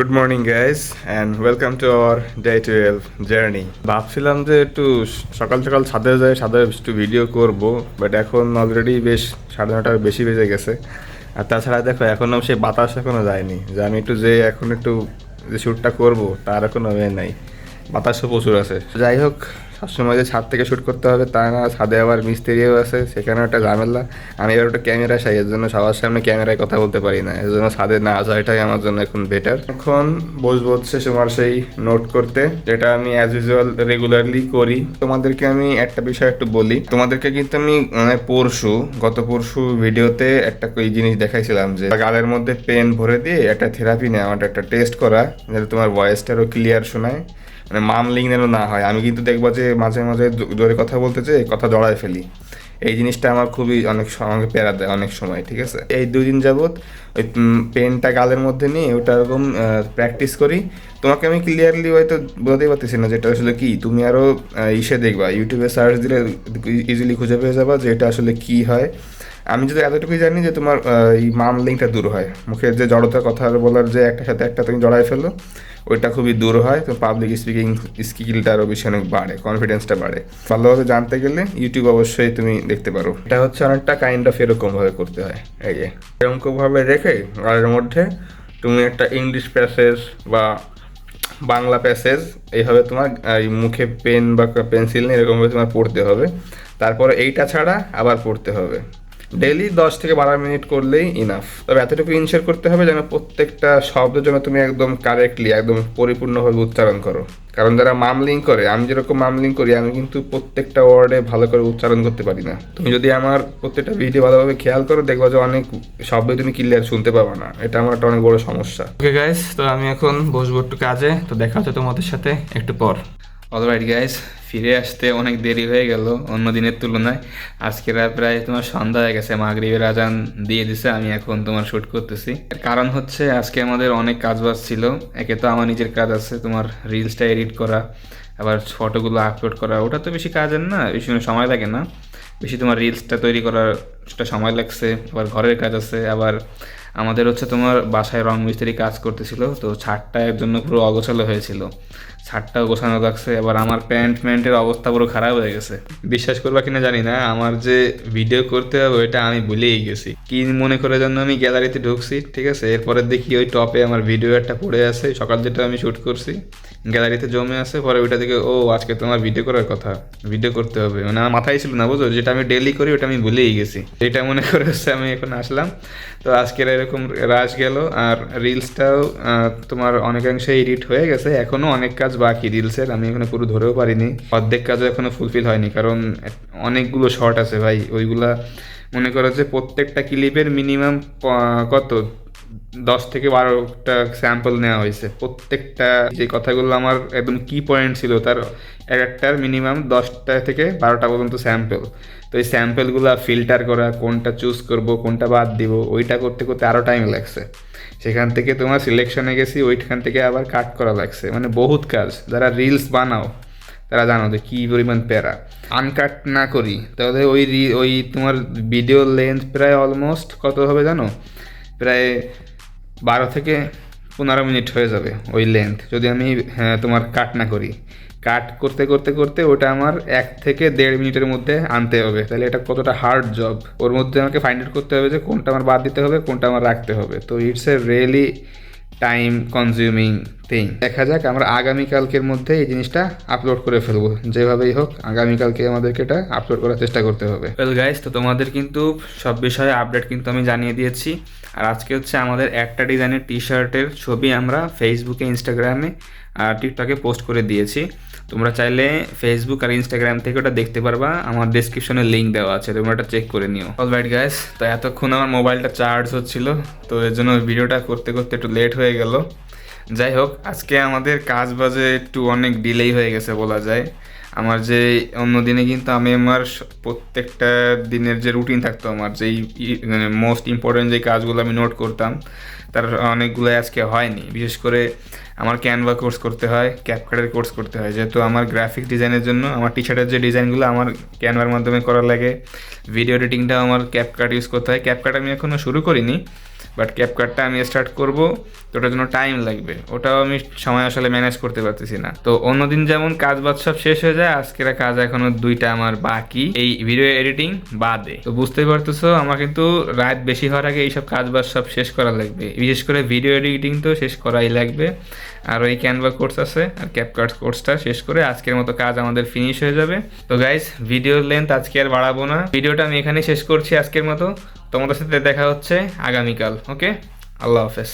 Good morning guys and welcome to our day 12 journey. ভাবছিলাম যে একটু সকাল সকাল ছাদে যাই, ছাদে একটু ভিডিও করব, বাট এখন অলরেডি বেশ 9:30টার বেশি বেজে গেছে। আর তাছাড়া দেখো এখনও সেই বাতাস এখনও যায়নি যে আমি একটু যে এখন একটু যে শ্যুটটা করব তার এখনও ওয়ে নাই, বাতাসও প্রচুর আছে। যাই হোক, সবসময় যে ছাদ থেকে শ্যুট করতে হবে তা না, ছাদে আবার মিস্ত্রিও আছে, সেখানেও একটা ঝামেলা। আমি এবার একটা ক্যামেরা চাই, এর জন্য সবার সামনে ক্যামেরায় কথা বলতে পারি না, এর জন্য ছাদে না আসা এটাই আমার জন্য এখন বেটার। এখন বসবো হচ্ছে তোমার সেই নোট করতে, যেটা আমি অ্যাজ ইউজুয়াল রেগুলারলি করি। তোমাদেরকে আমি একটা বিষয় একটু বলি, তোমাদেরকে কিন্তু আমি গত পরশু ভিডিওতে একটা এই জিনিস দেখাইছিলাম যে গালের মধ্যে পেন ভরে দিয়ে একটা থেরাপি নেওয়া, একটা টেস্ট করা, যাতে তোমার ভয়েসটারও ক্লিয়ার শোনায়, মানে মামলিং যেন না হয়। আমি কিন্তু দেখবো যে মাঝে মাঝে জোরে কথা বলতে চাই, কথা জড়ায় ফেলি। এই জিনিসটা আমার খুবই আমাকে প্যারা দেয় অনেক সময়, ঠিক আছে? এই 2 দিন যাবত ওই পেনটা গালের মধ্যে নিয়ে ওটা এরকম প্র্যাকটিস করি। তোমাকে আমি ক্লিয়ারলি হয়তো বলতেই পারতেছি না যেটা আসলে কি, তুমি আরও ইসে দেখবা, ইউটিউবে সার্চ দিলে ইজিলি খুঁজে পেয়ে যাবা যে এটা আসলে কি হয়। আমি যদি এতটুকুই জানি যে তোমার এই মামলিংটা দূর হয়, মুখের যে জড়তা, কথা বলার যে একটার সাথে একটা তুমি জড়ায় ফেলো, ওইটা খুবই দূর হয়। তো পাবলিক স্পিকিং স্কিলটা আরও বেশি অনেক বাড়ে, কনফিডেন্সটা বাড়ে। ভালোভাবে জানতে গেলে ইউটিউব অবশ্যই তুমি দেখতে পারো। এটা হচ্ছে অনেকটা কাইন্ড অফ এরকমভাবে করতে হয়। এই যে এরকমভাবে রেখে গালের মধ্যে তুমি একটা ইংলিশ প্যাসেজ বা বাংলা প্যাসেজ এইভাবে তোমার এই মুখে পেন বা পেন্সিল নিয়ে এরকমভাবে তোমার পড়তে হবে। তারপরে এইটা ছাড়া আবার পড়তে হবে। ডেইলি 10 থেকে 12 মিনিট করলেই ইনাফ। তবে এতটুকু ইনশিওর করতে হবে যেন প্রত্যেকটা শব্দের জন্য তুমি একদম কারেক্টলি, একদম পরিপূর্ণভাবে উচ্চারণ করো। কারণ যারা মামলিং করে, আমি যেরকম মামলিং করি, আমি কিন্তু প্রত্যেকটা ওয়ার্ডে ভালো করে উচ্চারণ করতে পারি না। তুমি যদি আমার প্রত্যেকটা ভিডিও ভালোভাবে খেয়াল করো, দেখবা যে অনেক শব্দ তুমি ক্লিয়ার শুনতে পাবে না। এটা আমার একটা অনেক বড় সমস্যা। ওকে গাইস, তো আমি এখন বসবো একটু কাজে, তো দেখা হচ্ছে তোমাদের সাথে একটু পর। অলরাইট গাইস, ফিরে আসতে অনেক দেরি হয়ে গেল অন্য দিনের তুলনায়। আজকে প্রায় তোমার সন্ধ্যা হয়ে গেছে, মাগরিবের আজান দিয়ে দিছে, আমি এখন তোমার শ্যুট করতেছি। এর কারণ হচ্ছে আজকে আমাদের অনেক কাজ বাজ ছিল। একে তো আমার নিজের কাজ আছে, তোমার রিলসটা এডিট করা, আবার ফটোগুলো আপলোড করা, ওটা তো বেশি কাজের না, বেশি সময় লাগে না। বেশি তোমার রিলসটা তৈরি করার সময় লাগছে, আবার ঘরের কাজ আছে, আবার আমাদের হচ্ছে তোমার বাসায় রং মিস্ত্রি কাজ করতেছিল, তো ছাদটা এর জন্য পুরো অগোছালো হয়েছিল, ছাদটাও গোছানো লাগছে। আবার আমার প্যান্টের অবস্থা পুরো খারাপ হয়ে গেছে। বিশ্বাস করবা কিনা জানি না, আমার যে ভিডিও করতে হবে ওইটা আমি ভুলেই গেছি। কি মনে করে জন্য আমি গ্যালারিতে ঢুকছি, ঠিক আছে, এরপরে দেখি ওই টপে আমার ভিডিও একটা পড়ে আছে, সকাল যেটা আমি শ্যুট করছি গ্যালারিতে জমে আছে। পরে ওইটা থেকে ও আজকে তোমার ভিডিও করার কথা, ভিডিও করতে হবে, মানে আমার মাথায় ছিল না, বুঝো, যেটা আমি ডেইলি করি ওটা আমি ভুলেই গেছি। এটা মনে করে হচ্ছে আমি এখন আসলাম। তো আজকের এরকম রাশ গেল। আর রিলসটাও তোমার অনেকাংশে এডিট হয়ে গেছে, এখনও অনেক কাজ বাকি রিলসের, আমি এখনো পুরো ধরেও পারিনি, অর্ধেক কাজও এখনো ফুলফিল হয়নি, কারণ অনেকগুলো শর্ট আছে ভাই। ওইগুলা মনে করো যে প্রত্যেকটা ক্লিপের মিনিমাম কত 10 থেকে 12টা স্যাম্পল নেওয়া হয়েছে। প্রত্যেকটা যে কথাগুলো আমার একদম কি পয়েন্ট ছিল তার এক একটার মিনিমাম 10টা থেকে 12টা পর্যন্ত স্যাম্পল। তো এই স্যাম্পলগুলো ফিল্টার করা, কোনটা চুজ করব, কোনটা বাদ দিব, ওইটা করতে করতে আরও টাইম লাগছে। সেখান থেকে তোমার সিলেকশনে গেছি, ওইখান থেকে আবার কাট করা লাগছে, মানে বহুত কাজ। যারা রিলস বানাও তারা জানো যে কী পরিমাণ প্যারা। আনকাট না করি তাহলে ওই তোমার ভিডিও লেন্থ প্রায় অলমোস্ট কত হবে জানো, প্রায় 12 থেকে 15 মিনিট হয়ে যাবে ওই লেন্থ, যদি আমি তোমার কাট না করি। কাট করতে করতে করতে ওটা আমার 1 থেকে 1.5 মিনিটের মধ্যে আনতে হবে। তাহলে এটা কতটা হার্ড জব, ওর মধ্যে আমাকে ফাইন্ড আউট করতে হবে যে কোনটা আমার বাদ দিতে হবে, কোনটা আমার রাখতে হবে। তো it's a really time consuming thing. দেখা যাক, আমরা আগামীকালকের মধ্যে এই জিনিসটা আপলোড করে ফেলবো, যেভাবেই হোক আগামীকালকে আমাদেরকে এটা আপলোড করার চেষ্টা করতে হবে। ওয়েল গাইস, তো তোমাদের কিন্তু সব বিষয়ে আপডেট কিন্তু আমি জানিয়ে দিয়েছি। আর আজকে হচ্ছে আমাদের একটা ডিজাইনের টি শার্টের ছবি আমরা ফেসবুকে, ইনস্টাগ্রামে আর টিকটকে পোস্ট করে দিয়েছি। তোমরা চাইলে ফেসবুক আর ইনস্টাগ্রাম থেকে ওটা দেখতে পারবা, আমার ডেসক্রিপশনে লিঙ্ক দেওয়া আছে, তোমরা ওটা চেক করে নিও। অলরাইট গাইস, তো এতক্ষণ আমার মোবাইলটা চার্জ হচ্ছিল, তো এর জন্য ভিডিওটা করতে করতে একটু লেট হয়ে গেল। যাই হোক, আজকে আমাদের কাজ বাজে একটু অনেক ডিলেই হয়ে গেছে বলা যায়। আমার যে অন্য দিনে কিন্তু আমি আমার প্রত্যেকটা দিনের যে রুটিন থাকতো, আমার যেই মানে মোস্ট ইম্পর্টেন্ট যে কাজগুলো আমি নোট করতাম, তার অনেকগুলো আজকে হয়নি। বিশেষ করে আমার ক্যানভা কোর্স করতে হয়, ক্যাপকাটের কোর্স করতে হয়, যেহেতু আমার গ্রাফিক ডিজাইনের জন্য আমার টি শার্টের যে ডিজাইনগুলো আমার ক্যানভার মাধ্যমে করা লাগে। ভিডিও এডিটিংটাও আমার ক্যাপকাট ইউজ করতে হয়। ক্যাপকাট আমি এখনও শুরু করিনি, বাট ক্যাপকাটটা আমি স্টার্ট করব, তো ওটার জন্য টাইম লাগবে, ওটাও আমি সময় আসলে ম্যানেজ করতে পারতেছি না। তো অন্যদিন যেমন কাজ বাজ সব শেষ হয়ে যায়, আজকের কাজ এখনো 2টা আমার বাকি এই ভিডিও এডিটিং বাদে। তো বুঝতেই পারতেছো আমার কিন্তু রাত বেশি হওয়ার আগে এইসব কাজ বাজ সব শেষ করা লাগবে, বিশেষ করে ভিডিও এডিটিং তো শেষ করাই লাগবে। আর ওই ক্যানভা কোর্স আছে আর ক্যাপকাট কোর্সটা শেষ করে আজকের মতো কাজ আমাদের ফিনিশ হয়ে যাবে। তো গাইজ ভিডিওর লেন্থ আজকে আর বাড়াবো না, ভিডিওটা আমি এখানেই শেষ করছি আজকের মতো। তোমাদের সাথে দেখা হচ্ছে আগামীকাল। ওকে, আল্লাহ হাফেজ।